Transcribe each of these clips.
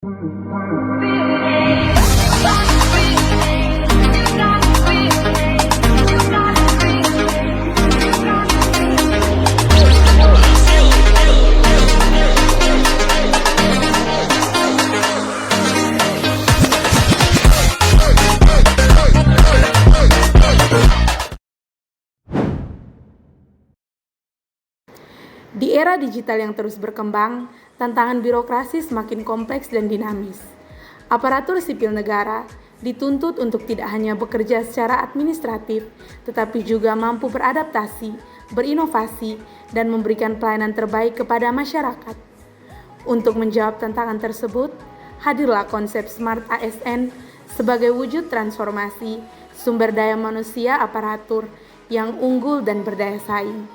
Di era digital yang terus berkembang, tantangan birokrasi semakin kompleks dan dinamis. Aparatur sipil negara dituntut untuk tidak hanya bekerja secara administratif, tetapi juga mampu beradaptasi, berinovasi, dan memberikan pelayanan terbaik kepada masyarakat. Untuk menjawab tantangan tersebut, hadirlah konsep Smart ASN sebagai wujud transformasi sumber daya manusia aparatur yang unggul dan berdaya saing.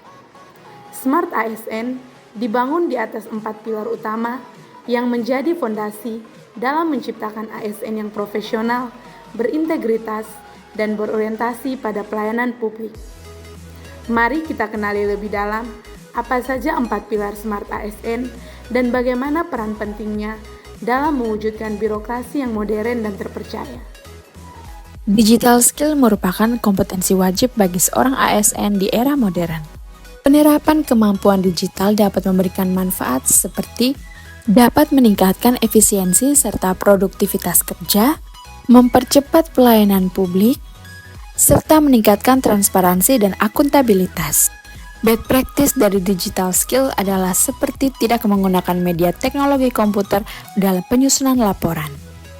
Smart ASN dibangun di atas 4 pilar utama yang menjadi fondasi dalam menciptakan ASN yang profesional, berintegritas, dan berorientasi pada pelayanan publik. Mari kita kenali lebih dalam apa saja 4 pilar Smart ASN dan bagaimana peran pentingnya dalam mewujudkan birokrasi yang modern dan terpercaya. Digital skill merupakan kompetensi wajib bagi seorang ASN di era modern. Penerapan kemampuan digital dapat memberikan manfaat seperti dapat meningkatkan efisiensi serta produktivitas kerja, mempercepat pelayanan publik, serta meningkatkan transparansi dan akuntabilitas. Best practice dari digital skill adalah seperti tidak menggunakan media teknologi komputer dalam penyusunan laporan.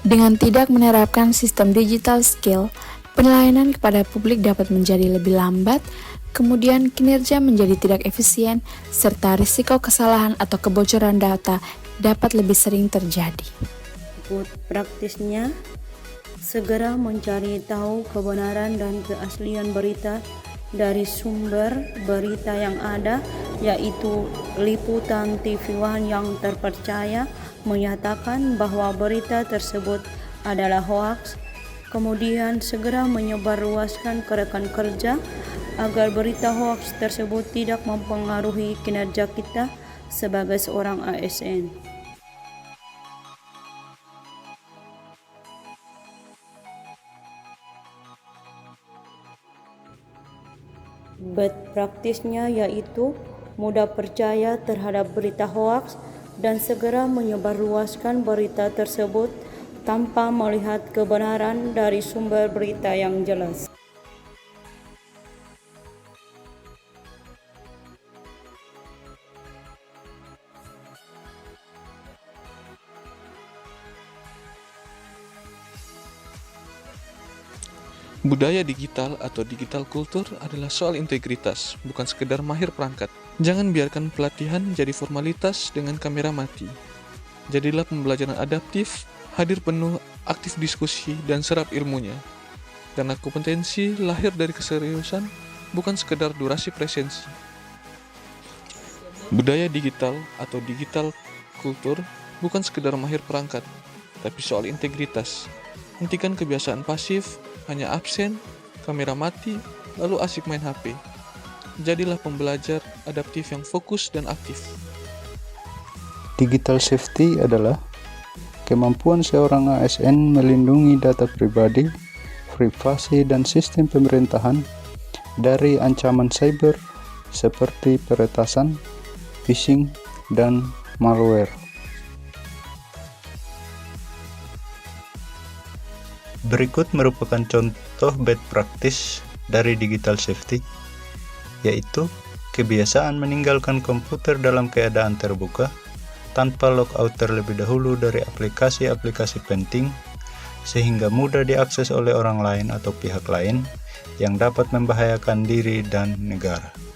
Dengan tidak menerapkan sistem digital skill, pelayanan kepada publik dapat menjadi lebih lambat, kemudian kinerja menjadi tidak efisien, serta risiko kesalahan atau kebocoran data dapat lebih sering terjadi. Praktisnya, segera mencari tahu kebenaran dan keaslian berita dari sumber berita yang ada, yaitu liputan TV1 yang terpercaya menyatakan bahwa berita tersebut adalah hoaks, kemudian segera menyebarluaskan ke rekan kerja agar berita hoaks tersebut tidak mempengaruhi kinerja kita sebagai seorang ASN. Best practice-nya yaitu mudah percaya terhadap berita hoaks dan segera menyebarluaskan berita tersebut tanpa melihat kebenaran dari sumber berita yang jelas. Budaya digital atau digital culture adalah soal integritas, bukan sekedar mahir perangkat. Jangan biarkan pelatihan jadi formalitas dengan kamera mati. Jadilah pembelajaran adaptif, hadir penuh, aktif diskusi, dan serap ilmunya. Karena kompetensi lahir dari keseriusan, bukan sekedar durasi presensi. Budaya digital atau digital culture bukan sekedar mahir perangkat, tapi soal integritas. Hentikan kebiasaan pasif, hanya absen, kamera mati, lalu asik main HP. Jadilah pembelajar adaptif yang fokus dan aktif. Digital safety adalah kemampuan seorang ASN melindungi data pribadi, privasi, dan sistem pemerintahan dari ancaman cyber seperti peretasan, phishing, dan malware. Berikut merupakan contoh best practice dari digital safety, yaitu kebiasaan meninggalkan komputer dalam keadaan terbuka tanpa logout terlebih dahulu dari aplikasi-aplikasi penting sehingga mudah diakses oleh orang lain atau pihak lain yang dapat membahayakan diri dan negara.